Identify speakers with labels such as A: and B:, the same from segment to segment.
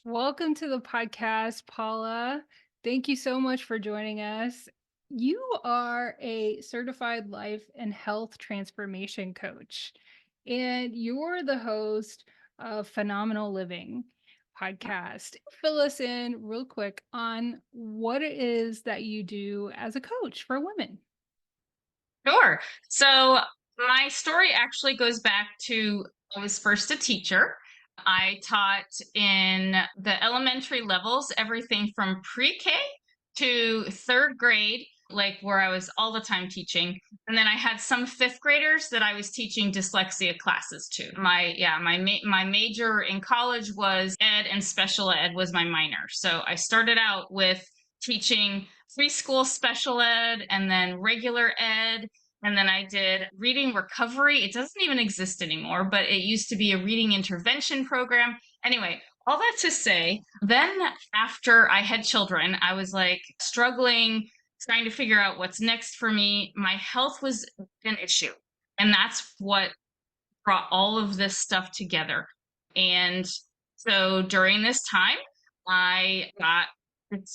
A: Welcome to the podcast, Paula. Thank you so much for joining us. You are a certified life and health transformation coach, and you're the host of Phenomenal Living podcast. Fill us in real quick on what it is that you do as a coach for women.
B: Sure. So my story actually goes back to I was first a teacher. I taught in the elementary levels, everything from pre-K to third grade, like where I was all the time teaching. And then I had some fifth graders that I was teaching dyslexia classes to. My major in college was ed, and special ed was my minor. So I started out with teaching preschool special ed and then regular ed. And then I did reading recovery. It doesn't even exist anymore, but it used to be a reading intervention program. Anyway, all that to say, then after I had children, I was like struggling, trying to figure out what's next for me. My health was an issue. And that's what brought all of this stuff together. And so during this time, I got,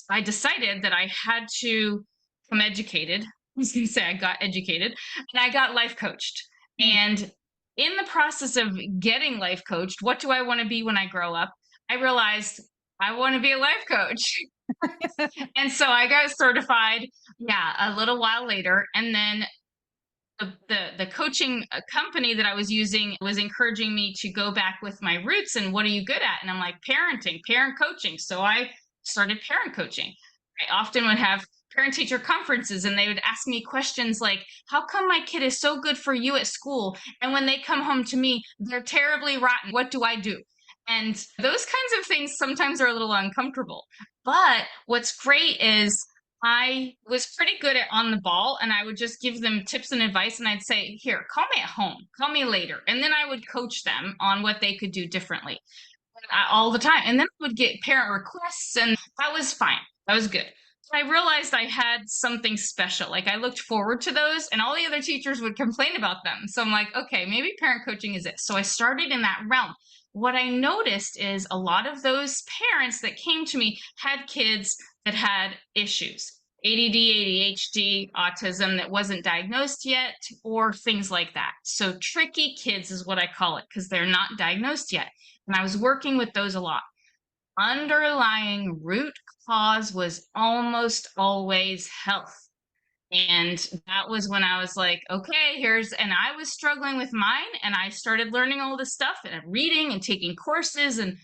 B: I decided that I had to become educated. I was going to say I got educated and I got life coached. And in the process of getting life coached, what do I want to be when I grow up? I realized I want to be a life coach. And so I got certified, a little while later. And then the coaching company that I was using was encouraging me to go back with my roots and what are you good at? And I'm like, parenting, parent coaching. So I started parent coaching. I often would have parent teacher conferences and they would ask me questions like, how come my kid is so good for you at school? And when they come home to me, they're terribly rotten. What do I do? And those kinds of things sometimes are a little uncomfortable. But what's great is I was pretty good at on the ball and I would just give them tips and advice and I'd say, here, call me at home, call me later. And then I would coach them on what they could do differently all the time. And then I would get parent requests and that was fine. That was good. So I realized I had something special. Like I looked forward to those and all the other teachers would complain about them. So I'm like, okay, maybe parent coaching is it. So I started in that realm. What I noticed is a lot of those parents that came to me had kids that had issues. ADD, ADHD, autism that wasn't diagnosed yet, or things like that. So tricky kids is what I call it because they're not diagnosed yet. And I was working with those a lot. Underlying root cause was almost always health. And that was when I was like, okay, and I was struggling with mine and I started learning all this stuff and reading and taking courses. And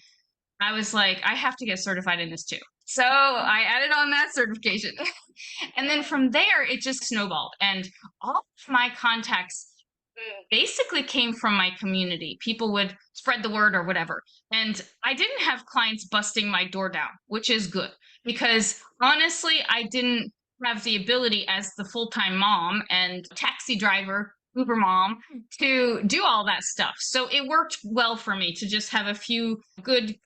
B: I was like, I have to get certified in this too. So I added on that certification. And then from there, it just snowballed. And all of my contacts basically came from my community. People would spread the word or whatever. And I didn't have clients busting my door down, which is good because honestly, I didn't have the ability as the full-time mom and taxi driver, Uber mom, to do all that stuff. So it worked well for me to just have a few good,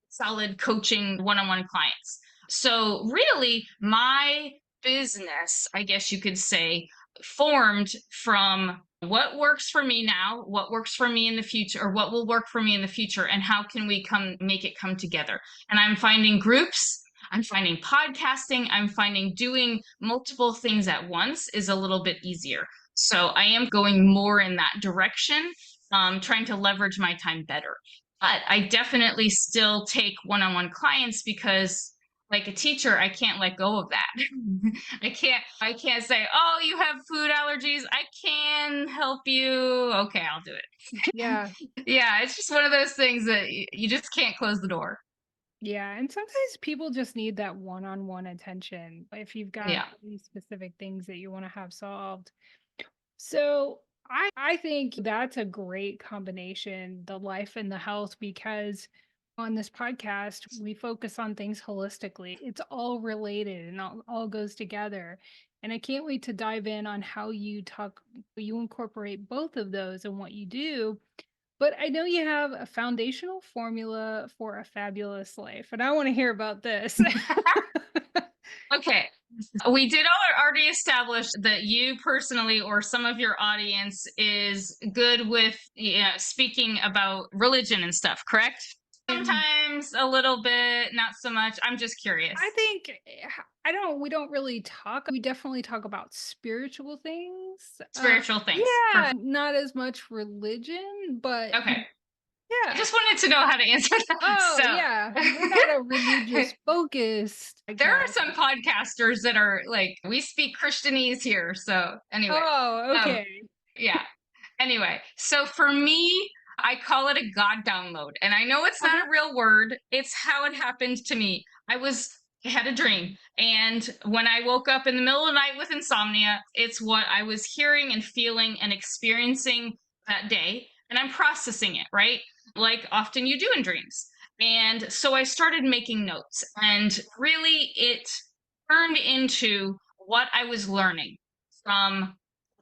B: solid coaching one-on-one clients. So really, my business, I guess you could say, formed from what works for me now, what works for me in the future, or what will work for me in the future, and how can we make it come together. And I'm finding groups, I'm finding podcasting, I'm finding doing multiple things at once is a little bit easier. So I am going more in that direction, trying to leverage my time better. But I definitely still take one-on-one clients because like a teacher, I can't let go of that. I can't say, "Oh, you have food allergies. I can help you." Okay, I'll do it.
A: Yeah.
B: Yeah, it's just one of those things that you just can't close the door.
A: Yeah, and sometimes people just need that one-on-one attention if you've got
B: Yeah.
A: these specific things that you want to have solved. So I think that's a great combination, the life and the health, because on this podcast, we focus on things holistically. It's all related and all goes together. And I can't wait to dive in on how you incorporate both of those and what you do. But I know you have a foundational formula for a fabulous life, and I want to hear about this.
B: Okay. We did already establish that you personally or some of your audience is good with speaking about religion and stuff, correct? Sometimes a little bit, not so much. I'm just curious.
A: I think we don't really talk. We definitely talk about spiritual things.
B: Spiritual things.
A: Yeah,
B: Perfect.
A: not as much religion, but
B: Okay. I
A: yeah.
B: just wanted to know how to answer that.
A: Oh,
B: So
A: yeah. We're not a religious focused
B: there are
A: podcast.
B: some podcasters that are like, we speak Christianese here. So anyway,
A: Oh,
B: um,
A: okay.
B: yeah. Anyway, so for me, I call it a God download. And I know it's
A: Uh-huh.
B: not a real word, it's how it happened to me. I had a dream. And when I woke up in the middle of the night with insomnia, it's what I was hearing and feeling and experiencing that day. And I'm processing it, right? Like often you do in dreams. And so I started making notes. And really, it turned into what I was learning from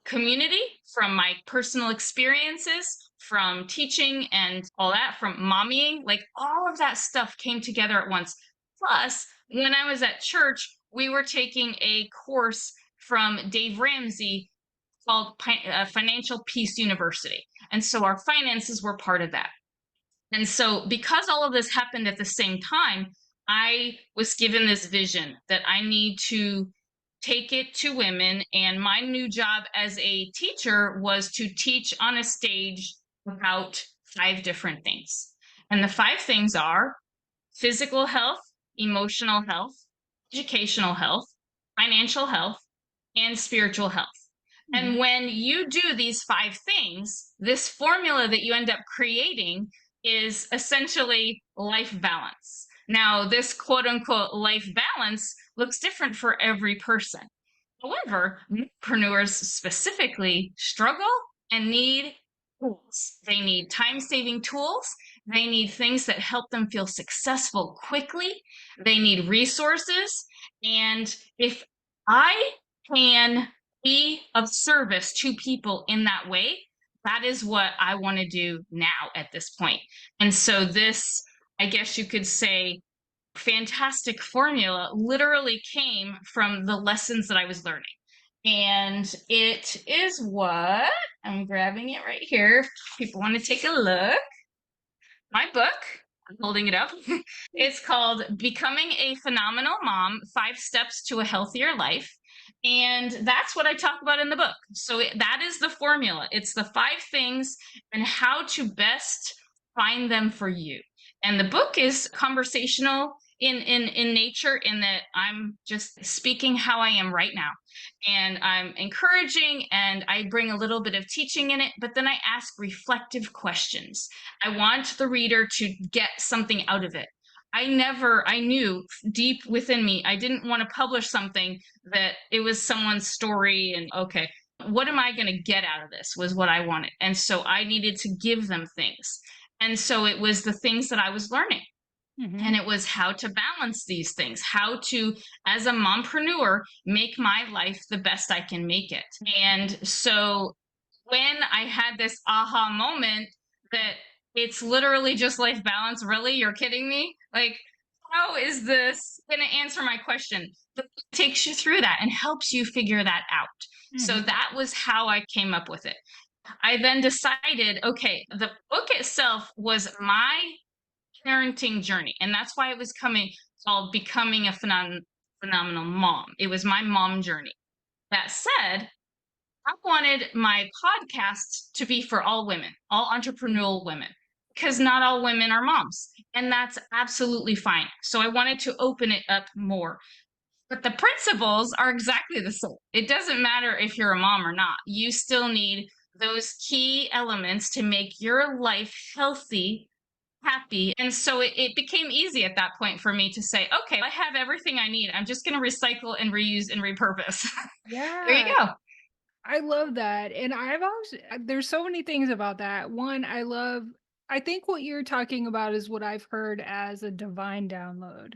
B: community, from my personal experiences, from teaching and all that, from mommying, like all of that stuff came together at once. Plus, when I was at church, we were taking a course from Dave Ramsey called Financial Peace University. And so our finances were part of that. And so, because all of this happened at the same time, I was given this vision that I need to take it to women. And my new job as a teacher was to teach on a stage about 5 different things. And the 5 things are physical health, emotional health, educational health, financial health, and spiritual health.
A: Mhm.
B: And when you do these 5 things, this formula that you end up creating is essentially life balance. Now, this quote unquote life balance looks different for every person. However, entrepreneurs specifically struggle and need tools. They need time saving tools. They need things that help them feel successful quickly. They need resources. And if I can be of service to people in that way, that is what I want to do now at this point. And so, this, I guess you could say, fantastic formula literally came from the lessons that I was learning. And it is what I'm grabbing it right here. If people want to take a look, my book, I'm holding it up. It's called Becoming a Phenomenal Mom 5 Steps to a Healthier Life. And that's what I talk about in the book. So that is the formula. It's the 5 things and how to best find them for you. And the book is conversational in nature, in that I'm just speaking how I am right now. And I'm encouraging and I bring a little bit of teaching in it, but then I ask reflective questions. I want the reader to get something out of it. I knew deep within me, I didn't want to publish something that it was someone's story and okay, what am I going to get out of this was what I wanted. And so I needed to give them things. And so it was the things that I was learning.
A: Mhm.
B: And it was how to balance these things, how to, as a mompreneur, make my life the best I can make it. And so when I had this aha moment that it's literally just life balance, really? You're kidding me? Like, how is this going to answer my question? But it takes you through that and helps you figure that out. So
A: Mhm.
B: that was how I came up with it. I then decided, okay, the book itself was my parenting journey. And that's why it was called Becoming a Phenomenal Mom. It was my mom journey. That said, I wanted my podcast to be for all women, all entrepreneurial women, because not all women are moms. And that's absolutely fine. So I wanted to open it up more. But the principles are exactly the same. It doesn't matter if you're a mom or not. You still need those key elements to make your life healthy, happy. And so it became easy at that point for me to say, okay, I have everything I need. I'm just going to recycle and reuse and repurpose. There you
A: Yeah.
B: go.
A: I love that. And I've always, there's so many things about that. One, I think what you're talking about is what I've heard as a divine download.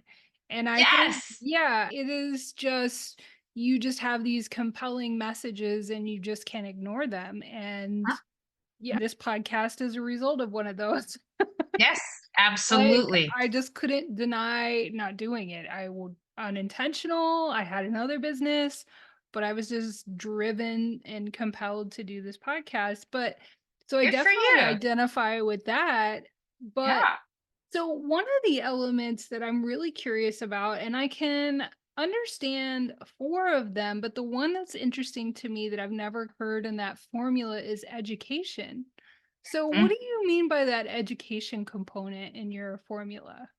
A: And I think,
B: Yes.
A: yeah, it is just, you just have these compelling messages and you just can't ignore them. And yeah, this podcast is a result of one of those.
B: Yes,
A: Like,
B: absolutely.
A: I just couldn't deny not doing it. I would unintentional. I had another business, but I was just driven and compelled to do this podcast. But so I
B: Good for
A: definitely
B: you.
A: identify with that. But
B: Yeah.
A: So, one of the elements that I'm really curious about, and I can understand four of them, but the one that's interesting to me that I've never heard in that formula is education. So, what do you mean by that education component in your formula?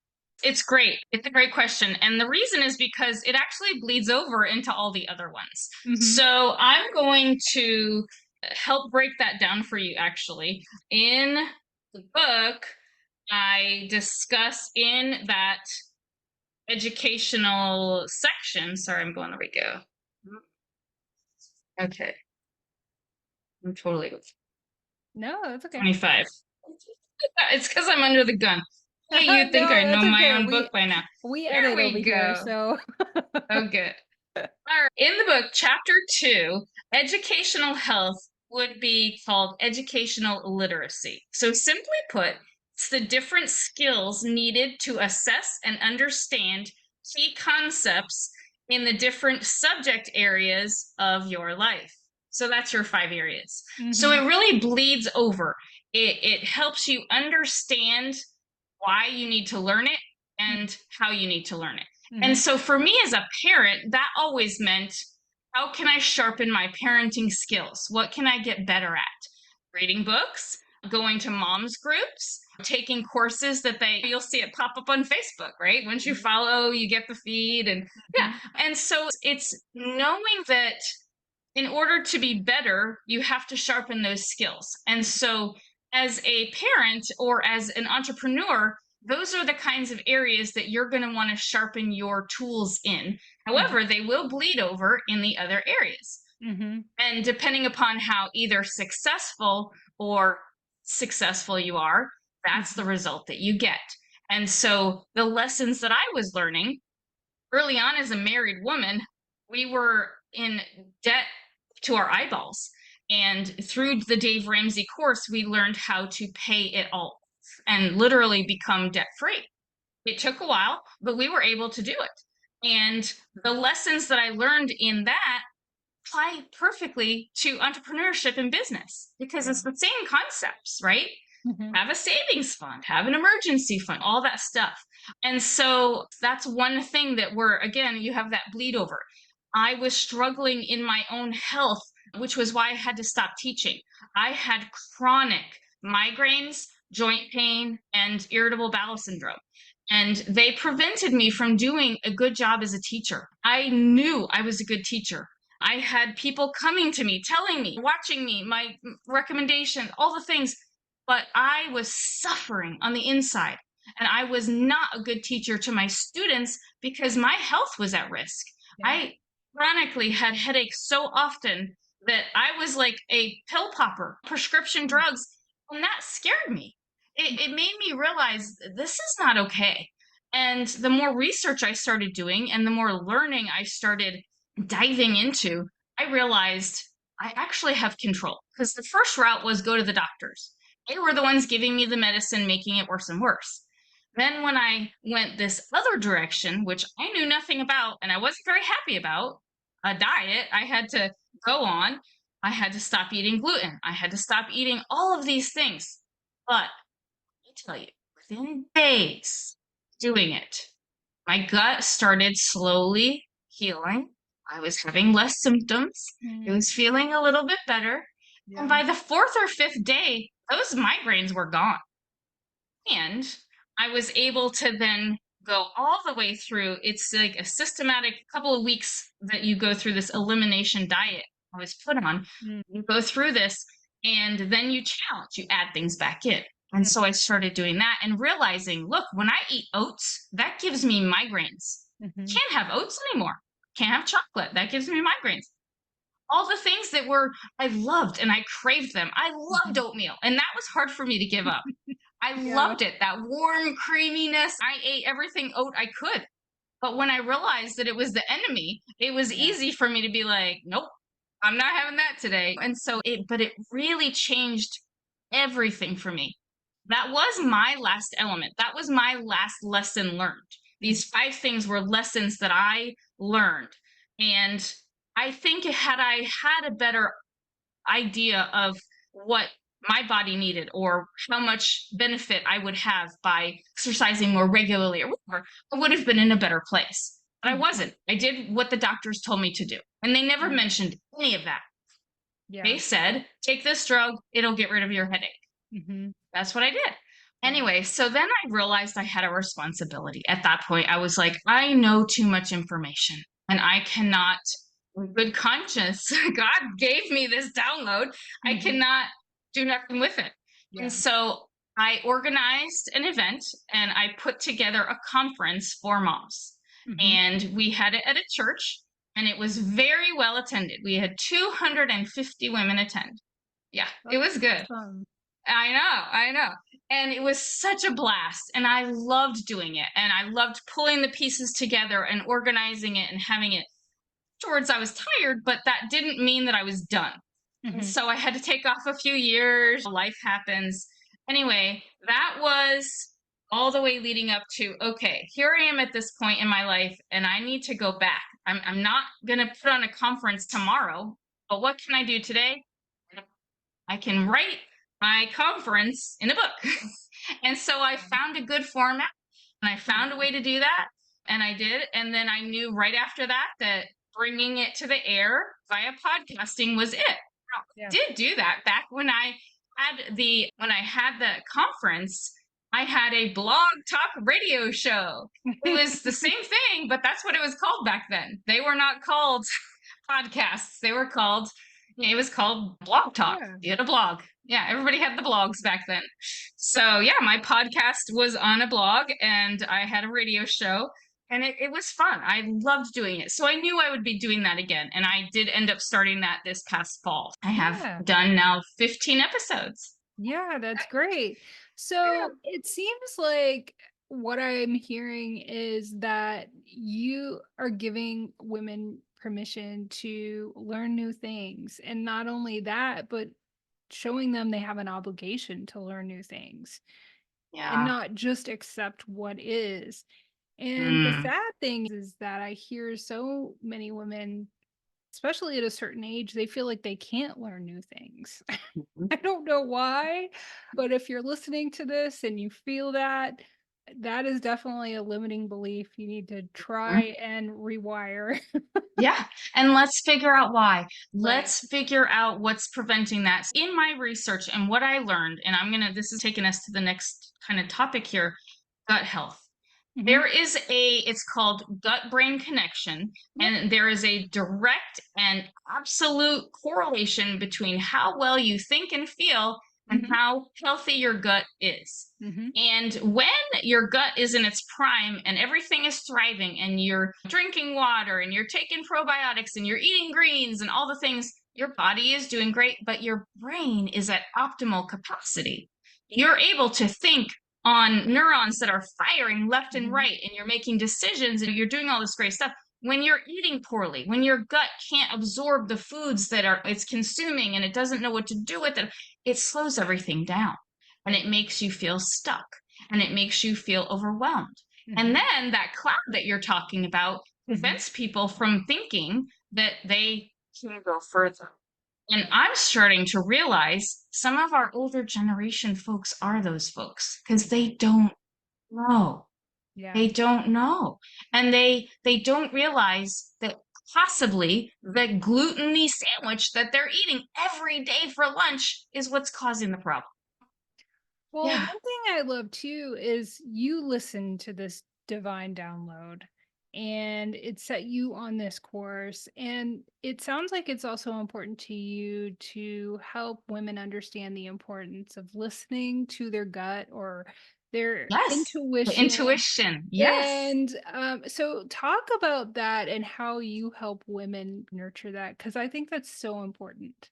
B: It's great. It's a great question. And the reason is because it actually bleeds over into all the other ones.
A: Hmm.
B: So I'm going to help break that down for you, actually. In the book, I discuss in that educational section. Sorry, I'm going, there we go. Okay. I'm totally with
A: No, that's okay.
B: 25. It's because I'm under the gun. Hey, you think
A: No,
B: I know
A: that's
B: my
A: okay.
B: own
A: We
B: book by now?
A: we
B: There
A: edit over
B: we
A: here,
B: go.
A: so
B: Oh, good. All right. In the book, chapter 2, educational health would be called educational literacy. So, simply put, it's the different skills needed to assess and understand key concepts in the different subject areas of your life. So, that's your 5 areas. So,
A: hmm
B: it really bleeds over. It helps you understand why you need to learn it and how you need to learn it. And
A: hmm
B: so for me as a parent, that always meant, how can I sharpen my parenting skills? What can I get better at? Reading books, going to moms groups, taking courses that you'll see it pop up on Facebook, right? Once you follow, you get the feed and yeah.
A: hmm
B: And so it's knowing that in order to be better, you have to sharpen those skills. And so, as a parent or as an entrepreneur, those are the kinds of areas that you're going to want to sharpen your tools in.
A: hmm
B: However, they will bleed over in the other areas.
A: hmm
B: And depending upon how either successful you are, that's the
A: hmm
B: result that you get. And so, the lessons that I was learning early on as a married woman, we were in debt to our eyeballs. And through the Dave Ramsey course, we learned how to pay it all and literally become debt free. It took a while, but we were able to do it. And the lessons that I learned in that apply perfectly to entrepreneurship and business because
A: Yeah.
B: it's the same concepts, right?
A: hmm
B: Have a savings fund, have an emergency fund, all that stuff. And so that's one thing that again, you have that bleed over. I was struggling in my own health, which was why I had to stop teaching. I had chronic migraines, joint pain, and irritable bowel syndrome. And they prevented me from doing a good job as a teacher. I knew I was a good teacher. I had people coming to me, telling me, watching me, my recommendation, all the things, but I was suffering on the inside. And I was not a good teacher to my students because my health was at risk.
A: Yeah.
B: I chronically had headaches so often that I was like a pill popper, prescription drugs, and that scared me. It made me realize this is not okay. And the more research I started doing and the more learning I started diving into, I realized I actually have control because the first route was go to the doctors. They were the ones giving me the medicine, making it worse and worse. Then, when I went this other direction, which I knew nothing about and I wasn't very happy about, a diet I had to go on, I had to stop eating gluten, I had to stop eating all of these things. But I tell you, within days doing it, my gut started slowly healing. I was having less symptoms. It
A: Mm,
B: was feeling a little bit better. And
A: yeah.
B: by the fourth or fifth day, those migraines were gone. And I was able to then go all the way through. It's like a systematic couple of weeks that you go through this elimination diet I was put on.
A: Mm,
B: You go through this and then you challenge, you add things back in. And so I started doing that and realizing, look, when I eat oats, that gives me migraines.
A: mhm,
B: Can't have oats anymore. Can't have chocolate. That gives me migraines. All the things that were I loved and I craved them. I loved
A: mhm.
B: oatmeal, and that was hard for me to give up. I
A: Yeah.
B: loved it. That warm creaminess. I ate everything oat I could. But when I realized that it was the enemy, it was
A: Yeah.
B: easy for me to be like, nope, I'm not having that today. And so but it really changed everything for me. That was my last element. That was my last lesson learned.
A: Mhm,
B: These 5 things were lessons that I learned. And I think had I had a better idea of what my body needed or how much benefit I would have by exercising more regularly or whatever, I would have been in a better place. But I
A: Mm.
B: wasn't. I did what the doctors told me to do. And they never
A: Mm.
B: mentioned any of that.
A: Yeah.
B: They said, take this drug, it'll get rid of your headache.
A: Mm-hmm.
B: That's what I did.
A: Yeah.
B: Anyway, so then I realized I had a responsibility. At that point, I was like, I know too much information and I cannot, with good conscience, God gave me this download. I
A: Mm-hmm.
B: cannot do nothing with it.
A: Yeah.
B: And so I organized an event and I put together a conference for moms.
A: Mm-hmm.
B: And we had it at a church and it was very well attended. We had 250 women attend. Yeah, it
A: That's
B: was good.
A: awesome.
B: I know. And it was such a blast. And I loved doing it. And I loved pulling the pieces together and organizing it and having it. Afterwards, I was tired, but that didn't mean that I was done. And
A: Mm-hmm.
B: so I had to take off a few years. Life happens. Anyway, that was all the way leading up to, okay, here I am at this point in my life, and I need to go back. I'm not going to put on a conference tomorrow, but what can I do today? I can write my conference in a book. And so I found a good format and I found a way to do that. And I did. And then I knew right after that that bringing it to the air via podcasting was it.
A: Yeah.
B: I did do that back when I had the conference. I had a blog talk radio show. It was the same thing, but that's what it was called back then. They were not called podcasts. It was called Blog Talk.
A: Yeah.
B: You had a blog. Yeah, everybody had the blogs back then. So yeah, my podcast was on a blog and I had a radio show and it was fun. I loved doing it. So I knew I would be doing that again. And I did end up starting that this past fall. I have
A: Yeah.
B: done now 15 episodes.
A: Yeah, that's great. So it seems like what I'm hearing is that you are giving women permission to learn new things. And not only that, but showing them they have an obligation to learn new things and
B: Yeah.
A: not just accept what is. And the
B: Mm.
A: sad thing is that I hear so many women, especially at a certain age, they feel like they can't learn new things. I don't know why, but if you're listening to this and you feel that, that is definitely a limiting belief. You need to try and rewire.
B: Yeah. And let's figure out why.
A: Right.
B: Let's figure out what's preventing that. In my research and what I learned, and this is taking us to the next kind of topic here, gut health.
A: Mhm.
B: There is it's called gut brain connection,
A: Yep.
B: and there is a direct and absolute correlation between how well you think and feel and
A: Mhm.
B: how healthy your gut is.
A: Mhm.
B: And when your gut is in its prime and everything is thriving and you're drinking water and you're taking probiotics and you're eating greens and all the things, your body is doing great, but your brain is at optimal capacity. You're able to think on neurons that are firing left and
A: Mhm.
B: right, and you're making decisions and you're doing all this great stuff. When you're eating poorly, when your gut can't absorb the foods that it's consuming and it doesn't know what to do with it, it slows everything down and it makes you feel stuck and it makes you feel overwhelmed. And
A: Mhm.
B: then that cloud that you're talking about prevents people from thinking that they can go further. And I'm starting to realize some of our older generation folks are those folks because they don't know.
A: Yeah.
B: They don't know. And they don't realize that possibly the gluten-y sandwich that they're eating every day for lunch is what's causing the problem.
A: Well,
B: Yeah.
A: one thing I love too is you listen to this divine download and it set you on this course. And it sounds like it's also important to you to help women understand the importance of listening to their gut or their
B: Yes. The
A: intuition.
B: intuition. Yes.
A: And so, talk about that and how you help women nurture that because I think that's so important.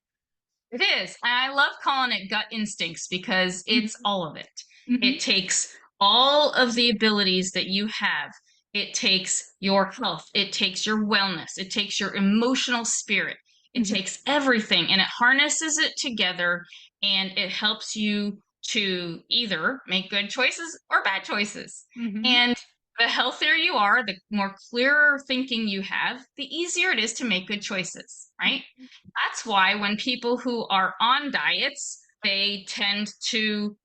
B: It is. And I love calling it gut instincts because it's all of it.
A: Hmm.
B: It takes all of the abilities that you have. It takes your health. It takes your wellness. It takes your emotional spirit. It
A: Hmm.
B: takes everything and it harnesses it together and it helps you to either make good choices or bad choices.
A: Hmm.
B: And the healthier you are, the more clearer thinking you have, the easier it is to make good choices, right? That's why when people who are on diets they tend to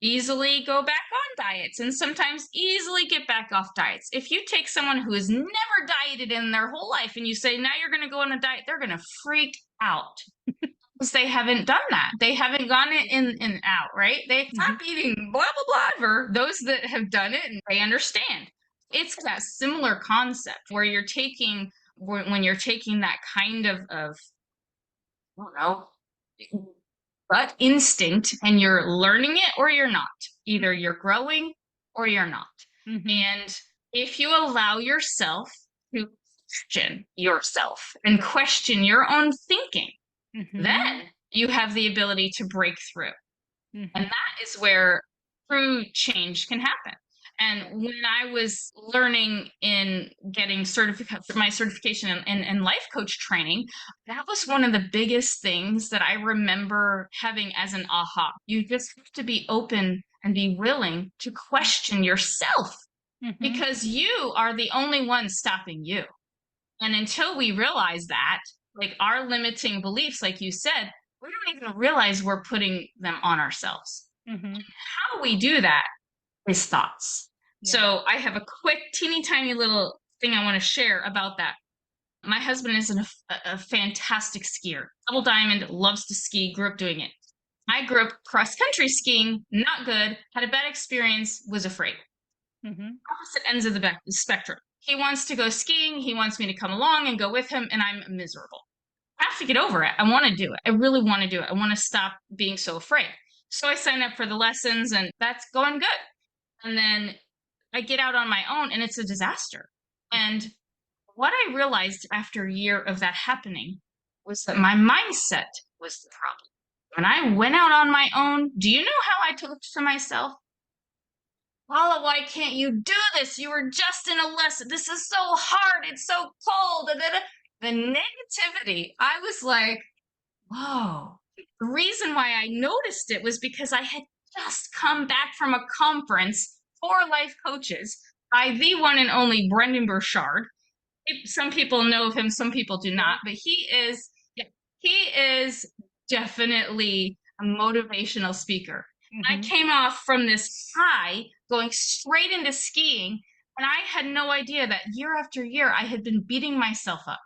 B: easily go back on diets and sometimes easily get back off diets. If you take someone who has never dieted in their whole life and you say, now you're going to go on a diet, they're going to freak out because they haven't done that. They haven't gone in and out, right? They stop eating blah, blah, blah. For those that have done it and they understand. It's that similar concept where you're taking, when you're taking that kind of I don't know, gut instinct and you're learning it or you're not. Either you're growing or you're not. And if you allow yourself to question yourself and question your own thinking, then you have the ability to break through. And that is where true change can happen. And when I was learning in getting my certification in life coach training, that was one of the biggest things that I remember having as an aha. You just have to be open and be willing to question yourself because you are the only one stopping you. And until we realize that, like our limiting beliefs, like you said, we don't even realize we're putting them on ourselves. How we do that is thoughts. Yeah. So I have a quick, teeny tiny little thing I want to share about that. My husband is a fantastic skier. Double diamond, loves to ski, grew up doing it. I grew up cross-country skiing, not good, had a bad experience, was afraid. Opposite ends of the spectrum. He wants to go skiing. He wants me to come along and go with him, and I'm miserable. I have to get over it. I want to do it. I really want to do it. I want to stop being so afraid. So I sign up for the lessons, and that's going good. And then I get out on my own, and it's a disaster. And what I realized after a year of that happening was that my mindset was the problem. When I went out on my own, do you know how I talked to myself? Paula, why can't you do this? You were just in a lesson. This is so hard. It's so cold. The negativity, I was like, whoa. The reason why I noticed it was because I had just come back from a conference for life coaches by the one and only Brendan Burchard. Some people know of him, some people do not, but he is definitely a motivational speaker. I came off from this high going straight into skiing, and I had no idea that year after year I had been beating myself up.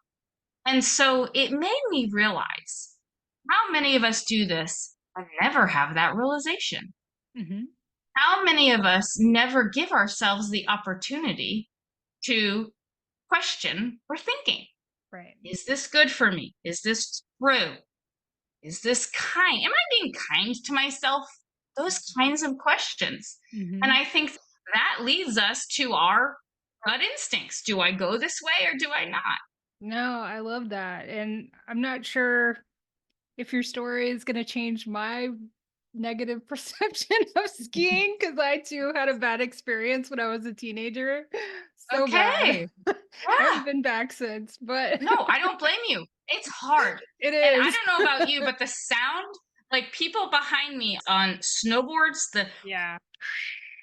B: And so it made me realize how many of us do this and never have that realization. How many of us never give ourselves the opportunity to question our thinking?
A: Right.
B: Is this good for me? Is this true? Is this kind? Am I being kind to myself? Those kinds of questions. And I think that leads us to our gut instincts. Do I go this way or do I not?
A: No, I love that. And I'm not sure if your story is going to change my negative perception of skiing because I too had a bad experience when I was a teenager. So bad. I haven't been back since, but
B: no, I don't blame you. It's hard.
A: It is.
B: And I don't know about you, but the sound, like people behind me on snowboards,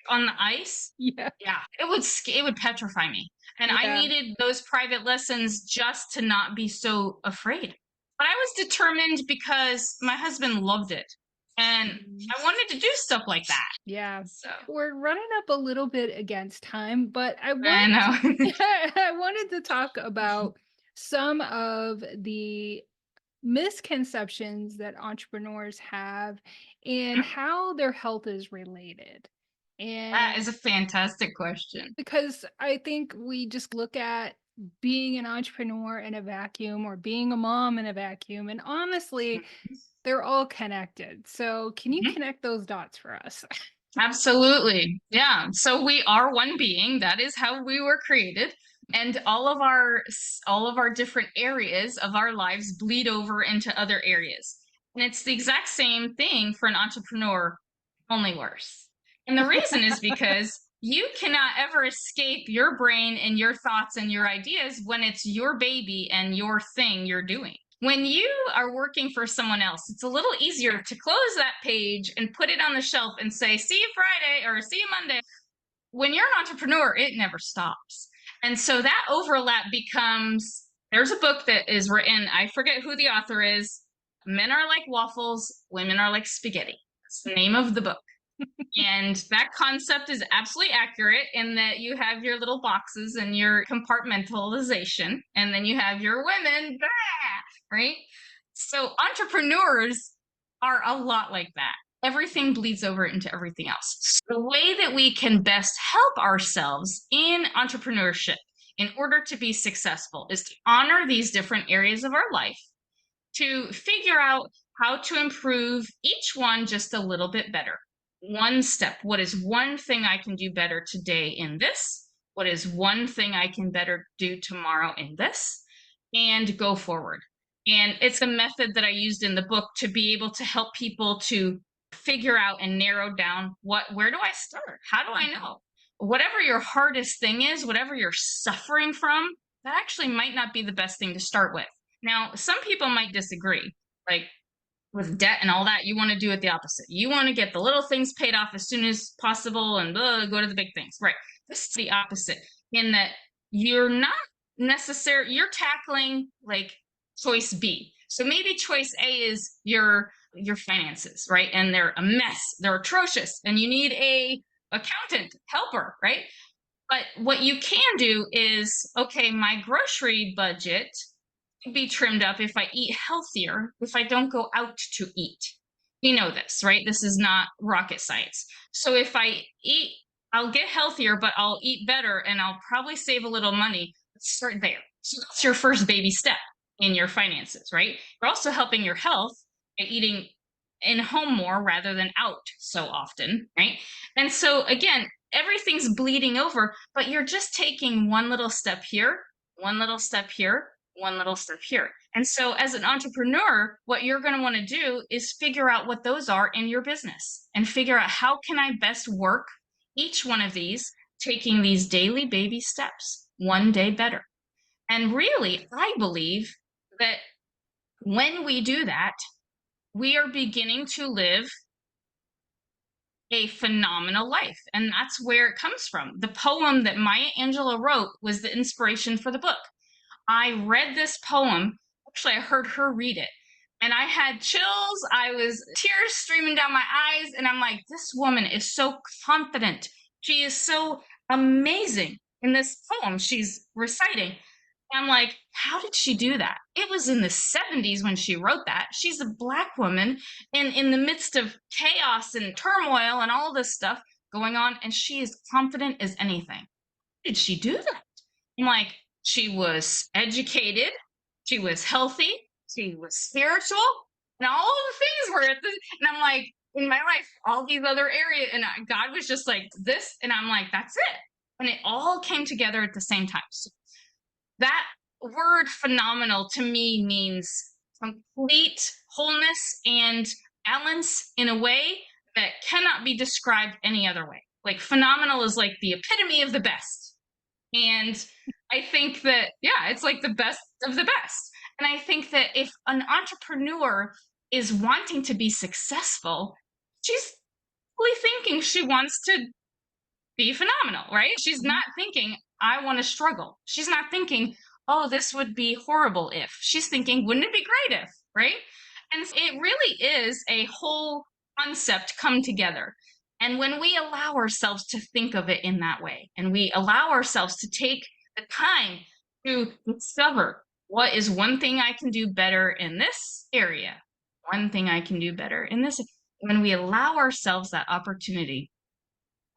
B: on the ice, it would petrify me. And I needed those private lessons just to not be so afraid. But I was determined because my husband loved it. And I wanted to do stuff like that.
A: Yeah. So we're running up a little bit against time, but I wanted to talk about some of the misconceptions that entrepreneurs have and how their health is related. And
B: that is a fantastic question.
A: Because I think we just look at being an entrepreneur in a vacuum or being a mom in a vacuum. And honestly, they're all connected. So can you connect those dots for us?
B: Absolutely. Yeah. So we are one being. That is how we were created. And all of our different areas of our lives bleed over into other areas. And it's the exact same thing for an entrepreneur, only worse. And the reason is because you cannot ever escape your brain and your thoughts and your ideas when it's your baby and your thing you're doing. When you are working for someone else, it's a little easier to close that page and put it on the shelf and say, see you Friday or see you Monday. When you're an entrepreneur, it never stops. And so that overlap becomes, there's a book that is written, I forget who the author is, Men are like waffles, women are like spaghetti. That's the name of the book. And that concept is absolutely accurate in that you have your little boxes and your compartmentalization, and then you have your women, right? So entrepreneurs are a lot like that. Everything bleeds over into everything else. The way that we can best help ourselves in entrepreneurship in order to be successful is to honor these different areas of our life, to figure out how to improve each one just a little bit better. One step. What is one thing I can do better today in this? What is one thing I can better do tomorrow in this? And go forward. And it's a method that I used in the book to be able to help people to figure out and narrow down where do I start? How do I know? Whatever your hardest thing is, whatever you're suffering from, that actually might not be the best thing to start with. Now, some people might disagree. Like with debt and all that, you want to do it the opposite. You want to get the little things paid off as soon as possible and go to the big things. Right. This is the opposite in that you're not you're tackling like choice B. So maybe choice A is your finances, right? And they're a mess. They're atrocious and you need a accountant helper, right? But what you can do is, okay, my grocery budget could be trimmed up if I eat healthier, if I don't go out to eat. You know this, right? This is not rocket science. So if I eat, I'll get healthier, but I'll eat better and I'll probably save a little money. Let's start there. So that's your first baby step in your finances, right? You're also helping your health by eating in home more rather than out so often, right? And so again, everything's bleeding over, but you're just taking one little step here, one little step here, one little step here. And so as an entrepreneur, what you're going to want to do is figure out what those are in your business and figure out how can I best work each one of these, taking these daily baby steps, one day better. And really, I believe that when we do that, we are beginning to live a phenomenal life. And that's where it comes from. The poem that Maya Angelou wrote was the inspiration for the book. I read this poem. Actually, I heard her read it. And I had chills. I was tears streaming down my eyes. And I'm like, this woman is so confident. She is so amazing in this poem she's reciting. I'm like, how did she do that? It was in the 70s when she wrote that. She's a Black woman in the midst of chaos and turmoil and all this stuff going on. And she is confident as anything. How did she do that? I'm like, she was educated, she was healthy, she was spiritual, and all of the things were at the, and I'm like, in my life, all these other areas, and God was just like this, and I'm like, that's it. And it all came together at the same time. So that word phenomenal to me means complete wholeness and balance in a way that cannot be described any other way. Like phenomenal is like the epitome of the best. And I think that, yeah, it's like the best of the best. And I think that if an entrepreneur is wanting to be successful, she's really thinking she wants to be phenomenal, right? She's not thinking, I want to struggle. She's not thinking, oh, this would be horrible if. She's thinking, wouldn't it be great if, right? And it really is a whole concept come together. And when we allow ourselves to think of it in that way, and we allow ourselves to take the time to discover what is one thing I can do better in this area, one thing I can do better in this, when we allow ourselves that opportunity,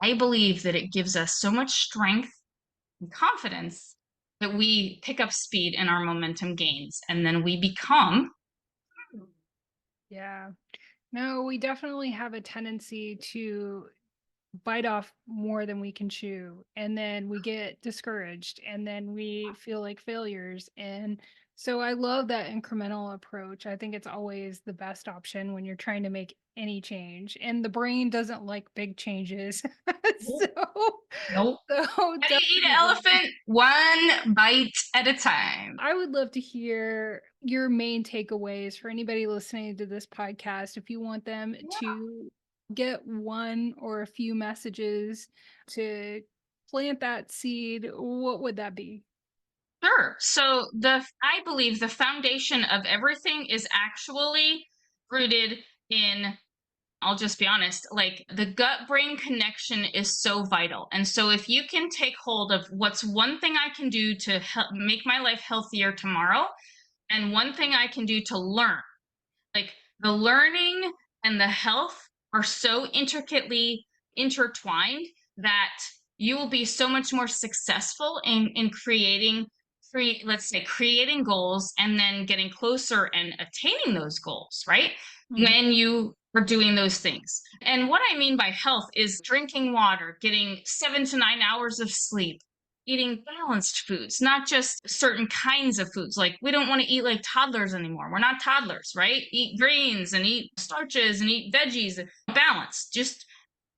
B: I believe that it gives us so much strength and confidence that we pick up speed in our momentum gains and then we become.
A: Yeah. No, we definitely have a tendency to bite off more than we can chew. And then we get discouraged and then we feel like failures. And so I love that incremental approach. I think it's always the best option when you're trying to make any change. And the brain doesn't like big changes. so,
B: Nope.
A: so
B: How do you eat an
A: definitely.
B: elephant? One bite at a time.
A: I would love to hear your main takeaways for anybody listening to this podcast. If you want them to get one or a few messages to plant that seed, what would that be?
B: Sure. So I believe the foundation of everything is actually rooted in, I'll just be honest, like the gut brain connection is so vital. And so if you can take hold of what's one thing I can do to help make my life healthier tomorrow, and one thing I can do to learn, like the learning and the health are so intricately intertwined that you will be so much more successful in let's say creating goals and then getting closer and attaining those goals, right?
A: Mhm.
B: When you are doing those things. And what I mean by health is drinking water, getting 7 to 9 hours of sleep, eating balanced foods, not just certain kinds of foods. Like we don't want to eat like toddlers anymore. We're not toddlers, right? Eat greens and eat starches and eat veggies. Balance. Just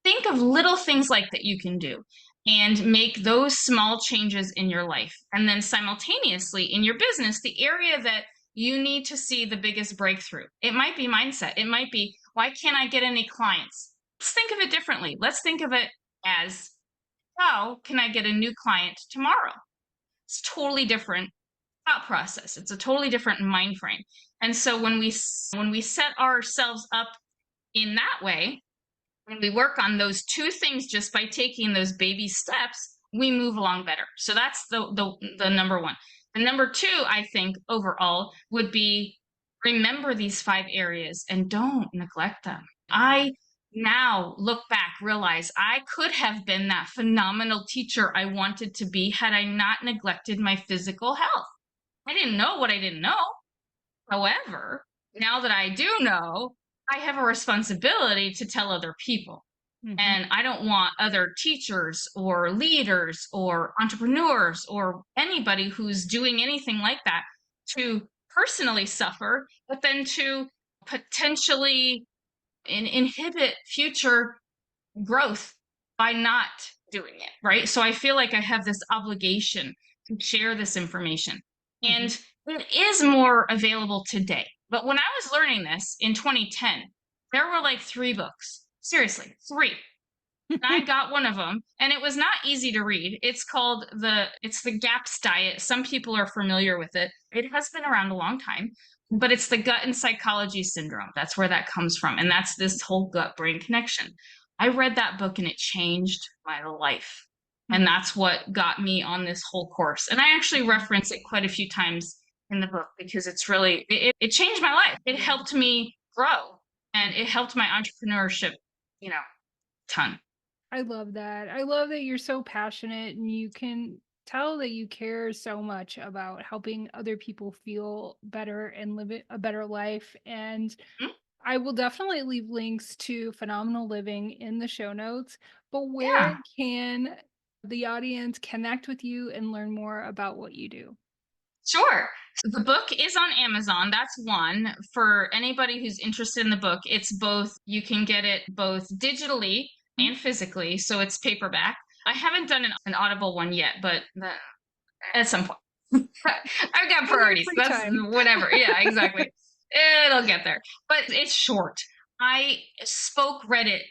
B: think of little things like that you can do and make those small changes in your life. And then simultaneously in your business, the area that you need to see the biggest breakthrough. It might be mindset. It might be, why can't I get any clients? Let's think of it differently. Let's think of it as, how can I get a new client tomorrow? It's totally different thought process. It's a totally different mind frame. And so when we set ourselves up in that way, when we work on those two things just by taking those baby steps, we move along better. So that's the number one. The number two, I think, overall would be, remember these 5 areas and don't neglect them. I now look back, realize I could have been that phenomenal teacher I wanted to be had I not neglected my physical health. I didn't know what I didn't know. However, now that I do know, I have a responsibility to tell other people.
A: Mhm.
B: And I don't want other teachers or leaders or entrepreneurs or anybody who's doing anything like that to personally suffer, but then to potentially inhibit future growth by not doing it, right? So I feel like I have this obligation to share this information.
A: Mhm.
B: And it is more available today. But when I was learning this in 2010, there were like 3 books. Seriously, 3. And I got one of them, and it was not easy to read. It's the GAPS diet. Some people are familiar with it. It has been around a long time, but it's the gut and psychology syndrome. That's where that comes from. And that's this whole gut brain connection. I read that book and it changed my life. And
A: Mhm.
B: that's what got me on this whole course. And I actually
A: Mhm.
B: reference it quite a few times in the book because it's really, it changed my life. It
A: Yeah.
B: helped me grow and
A: Mhm.
B: it helped my entrepreneurship, ton.
A: I love that. I love that you're so passionate and you can tell that you care so much about helping other people feel better and live a better life. And
B: Mm,
A: I will definitely leave links to Phenomenal Living in the show notes. But where
B: yeah.
A: can the audience connect with you and learn more about what you do?
B: Sure. So the book is on Amazon. That's one. For anybody who's interested in the book, it's both, you can get it both digitally
A: Mhm.
B: and physically. So it's paperback. I haven't done an Audible one yet, but at some point. I've got
A: On your
B: priorities.
A: free
B: That's
A: time.
B: whatever. Yeah, exactly. It'll get there. But it's short. I read it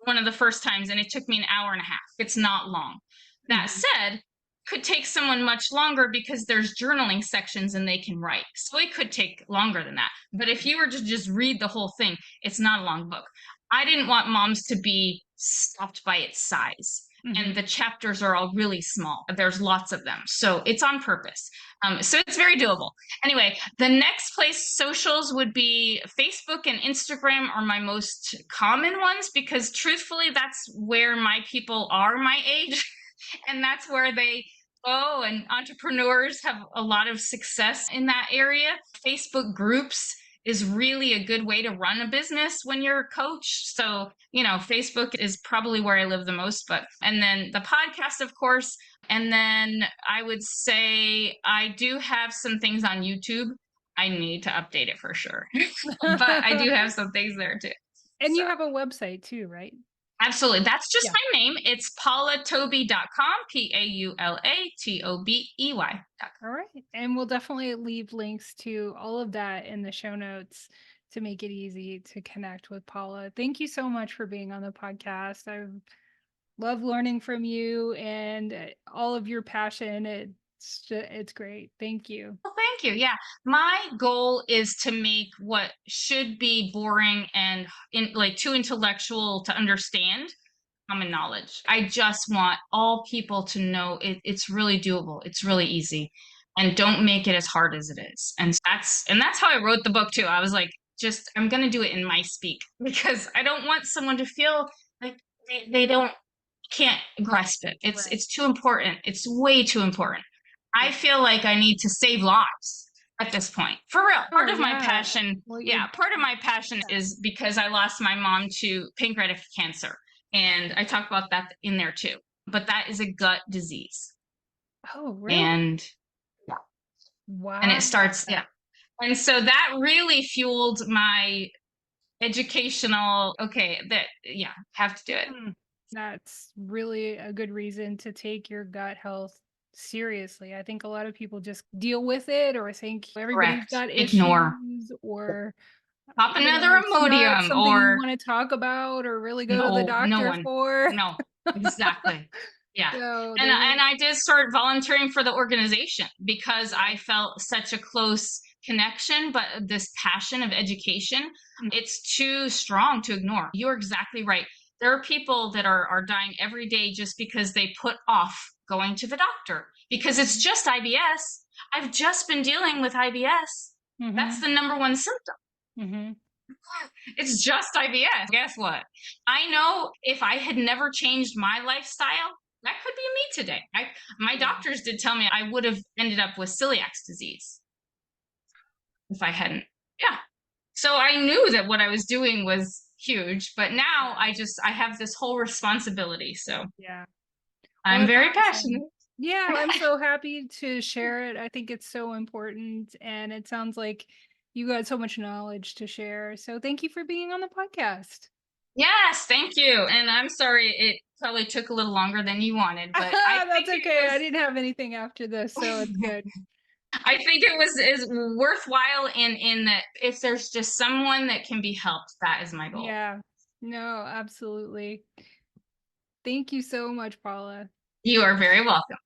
B: one of the first times, and it took me an hour and a half. It's not long. That
A: Mhm.
B: said, could take someone much longer because there's journaling sections and they can write. So it could take longer than that. But if you were to just read the whole thing, it's not a long book. I didn't want moms to be stopped by its size. And
A: Mhm.
B: the chapters are all really small. There's lots of them. So it's on purpose. So it's very doable. Anyway, the next place socials would be Facebook and Instagram are my most common ones because truthfully, that's where my people are my age. And that's where they go. And entrepreneurs have a lot of success in that area. Facebook groups is really a good way to run a business when you're a coach. So, Facebook is probably where I live the most, and then the podcast, of course. And then I would say I do have some things on YouTube. I need to update it for sure. But I do have some things there too.
A: And
B: So
A: you have a website too, right?
B: absolutely. That's just
A: Yeah.
B: my name. It's paulatobey.com, Paulatobey.com.
A: All right. And we'll definitely leave links to all of that in the show notes to make it easy to connect with Paula. Thank you so much for being on the podcast. I love learning from you and all of your passion. It It's great. Thank you.
B: Well, thank you. Yeah. My goal is to make what should be boring and like too intellectual to understand common knowledge. I just want all people to know it's really doable. It's really easy. And don't make it as hard as it is. And that's how I wrote the book too. I was like, just I'm gonna do it in my speak because I don't want someone to feel like they don't can't grasp it. It's
A: Right.
B: it's too important. It's way too important. I
A: Yeah.
B: feel like I need to save lives at this point. For real. Part
A: Oh,
B: of my
A: yeah.
B: passion,
A: Well, you're
B: yeah, part of my passion is because I lost my mom to pancreatic cancer. And I talk about that in there too. But that is a gut disease.
A: Oh, really?
B: And and
A: Wow.
B: it starts, yeah. And so that really fueled my educational, okay, that yeah, have to do it.
A: Hmm. That's really a good reason to take your gut health seriously. I think a lot of people just deal with it or think everybody's
B: Correct.
A: got
B: Ignore.
A: issues or
B: Pop another
A: it's not
B: Imodium
A: something you
B: or
A: want to talk about or really go to the
B: no, no
A: doctor
B: one.
A: for.
B: No, exactly. Yeah.
A: So
B: And
A: there's
B: I did start volunteering for the organization because I felt such a close connection, but this passion of education, it's too strong to ignore. You're exactly right. There are people that are dying every day just because they put off going to the doctor because it's just IBS. I've just been dealing with IBS. That's
A: mm-hmm,
B: the number one symptom.
A: mm-hmm.
B: It's just IBS. Guess what? I know if I had never changed my lifestyle, that could be me today. My
A: Yeah.
B: doctors did tell me I would have ended up with celiac disease if I hadn't. Yeah. So I knew that what I was doing was huge, but now I have this whole responsibility. So
A: Yeah. Well,
B: I'm
A: that's
B: very passionate.
A: awesome. Yeah, I'm so happy to share it. I think it's so important, and it sounds like you got so much knowledge to share. So thank you for being on the podcast.
B: Yes, thank you. And I'm sorry it probably took a little longer than you wanted, but I
A: That's
B: think
A: okay. I didn't have anything after this, so it's
B: it was
A: good.
B: I think it was is worthwhile in that if there's just someone that can be helped, that is my goal.
A: Yeah. No, absolutely. Thank you so much, Paula.
B: You are very welcome.